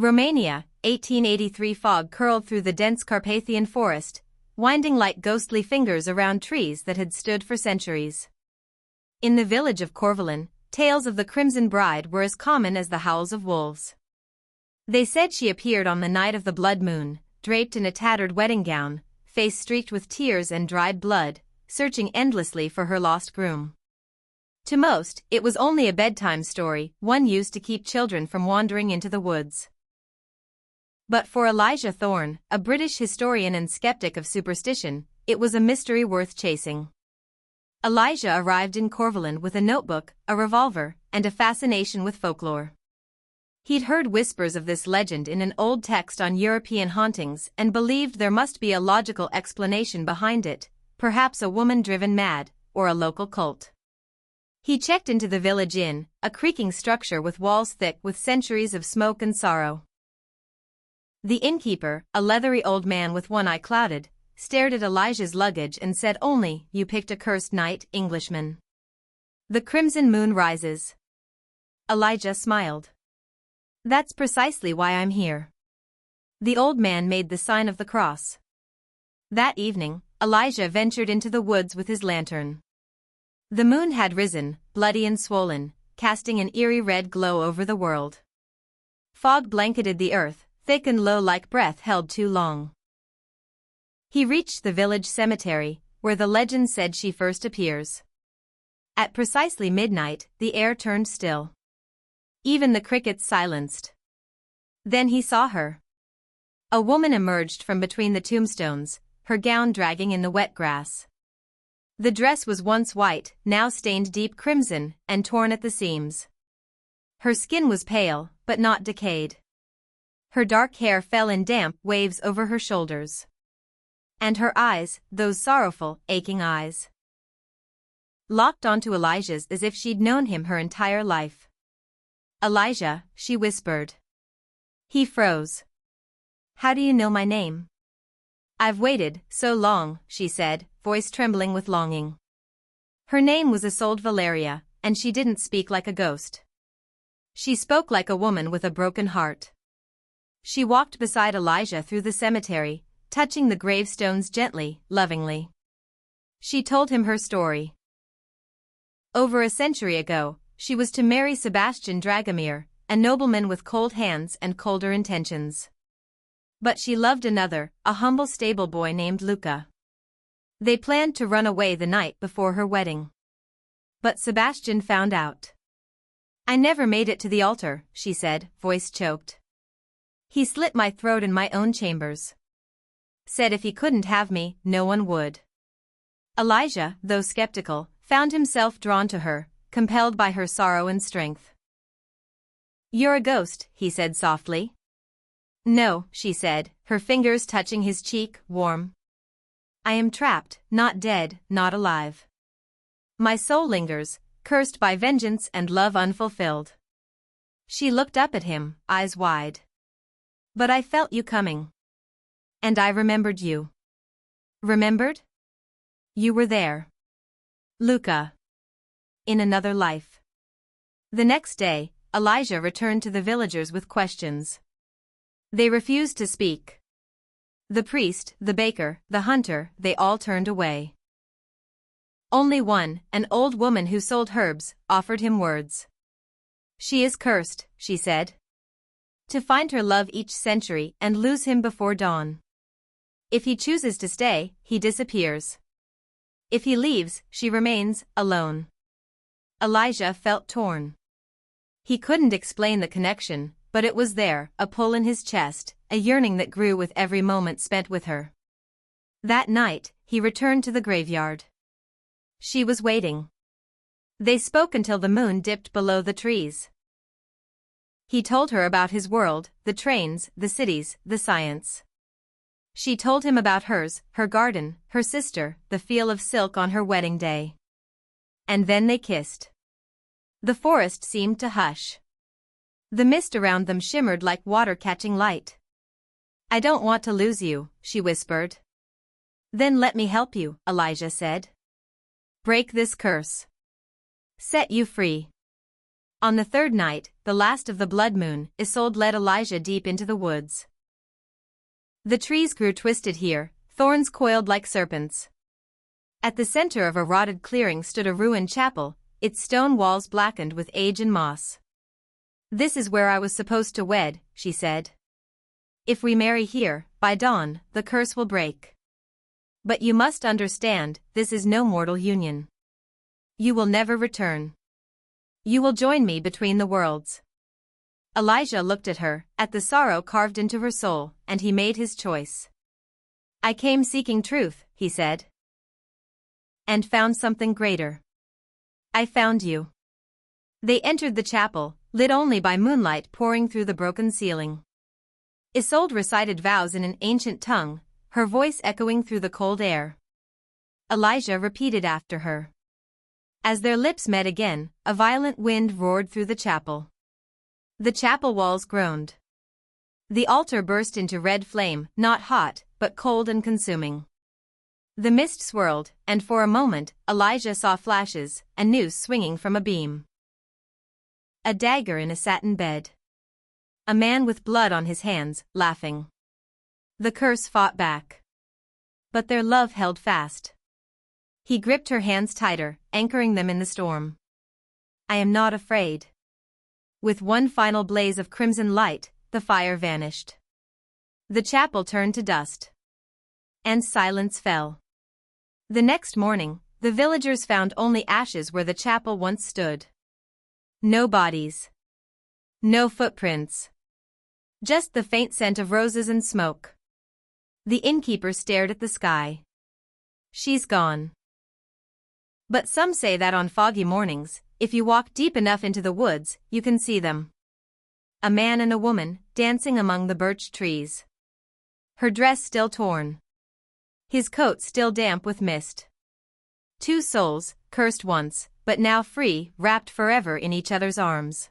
Romania, 1883. Fog curled through the dense Carpathian forest, winding like ghostly fingers around trees that had stood for centuries. In the village of Corvalin, tales of the Crimson Bride were as common as the howls of wolves. They said she appeared on the night of the blood moon, draped in a tattered wedding gown, face streaked with tears and dried blood, searching endlessly for her lost groom. To most, it was only a bedtime story, one used to keep children from wandering into the woods. But for Elijah Thorne, a British historian and skeptic of superstition, it was a mystery worth chasing. Elijah arrived in Corvalin with a notebook, a revolver, and a fascination with folklore. He'd heard whispers of this legend in an old text on European hauntings and believed there must be a logical explanation behind it, perhaps a woman driven mad, or a local cult. He checked into the village inn, a creaking structure with walls thick with centuries of smoke and sorrow. The innkeeper, a leathery old man with one eye clouded, stared at Elijah's luggage and said only, "You picked a cursed night, Englishman. The crimson moon rises." Elijah smiled. "That's precisely why I'm here." The old man made the sign of the cross. That evening, Elijah ventured into the woods with his lantern. The moon had risen, bloody and swollen, casting an eerie red glow over the world. Fog blanketed the earth, thick and low like breath held too long. He reached the village cemetery, where the legend said she first appears. At precisely midnight, the air turned still. Even the crickets silenced. Then he saw her. A woman emerged from between the tombstones, her gown dragging in the wet grass. The dress was once white, now stained deep crimson, and torn at the seams. Her skin was pale, but not decayed. Her dark hair fell in damp waves over her shoulders. And her eyes, those sorrowful, aching eyes, locked onto Elijah's as if she'd known him her entire life. "Elijah," she whispered. He froze. "How do you know my name?" "I've waited so long," she said, voice trembling with longing. Her name was Isolde Valeria, and she didn't speak like a ghost. She spoke like a woman with a broken heart. She walked beside Elijah through the cemetery, touching the gravestones gently, lovingly. She told him her story. Over a century ago, she was to marry Sebastian Dragomir, a nobleman with cold hands and colder intentions. But she loved another, a humble stable boy named Luca. They planned to run away the night before her wedding. But Sebastian found out. "I never made it to the altar," she said, voice choked. "He slit my throat in my own chambers. Said if he couldn't have me, no one would." Elijah, though skeptical, found himself drawn to her, compelled by her sorrow and strength. "You're a ghost," he said softly. "No," she said, her fingers touching his cheek, warm. "I am trapped, not dead, not alive. My soul lingers, cursed by vengeance and love unfulfilled." She looked up at him, eyes wide. "But I felt you coming. And I remembered you." "Remembered?" "You were there. Luca. In another life." The next day, Elijah returned to the villagers with questions. They refused to speak. The priest, the baker, the hunter, they all turned away. Only one, an old woman who sold herbs, offered him words. "She is cursed," she said, "to find her love each century and lose him before dawn. If he chooses to stay, he disappears. If he leaves, she remains, alone." Elijah felt torn. He couldn't explain the connection, but it was there, a pull in his chest, a yearning that grew with every moment spent with her. That night, he returned to the graveyard. She was waiting. They spoke until the moon dipped below the trees. He told her about his world, the trains, the cities, the science. She told him about hers, her garden, her sister, the feel of silk on her wedding day. And then they kissed. The forest seemed to hush. The mist around them shimmered like water catching light. "I don't want to lose you," she whispered. "Then let me help you," Elijah said. "Break this curse. Set you free." On the third night, the last of the blood moon, Isolde led Elijah deep into the woods. The trees grew twisted here, thorns coiled like serpents. At the center of a rotted clearing stood a ruined chapel, its stone walls blackened with age and moss. "This is where I was supposed to wed," she said. "If we marry here, by dawn, the curse will break. But you must understand, this is no mortal union. You will never return. You will join me between the worlds." Elijah looked at her, at the sorrow carved into her soul, and he made his choice. "I came seeking truth," he said. "And found something greater. I found you." They entered the chapel, lit only by moonlight pouring through the broken ceiling. Isolde recited vows in an ancient tongue, her voice echoing through the cold air. Elijah repeated after her. As their lips met again, a violent wind roared through the chapel. The chapel walls groaned. The altar burst into red flame, not hot, but cold and consuming. The mist swirled, and for a moment, Elijah saw flashes, a noose swinging from a beam. A dagger in a satin bed. A man with blood on his hands, laughing. The curse fought back. But their love held fast. He gripped her hands tighter, anchoring them in the storm. "I am not afraid." With one final blaze of crimson light, the fire vanished. The chapel turned to dust. And silence fell. The next morning, the villagers found only ashes where the chapel once stood. No bodies. No footprints. Just the faint scent of roses and smoke. The innkeeper stared at the sky. "She's gone." But some say that on foggy mornings, if you walk deep enough into the woods, you can see them. A man and a woman, dancing among the birch trees. Her dress still torn. His coat still damp with mist. Two souls, cursed once, but now free, wrapped forever in each other's arms.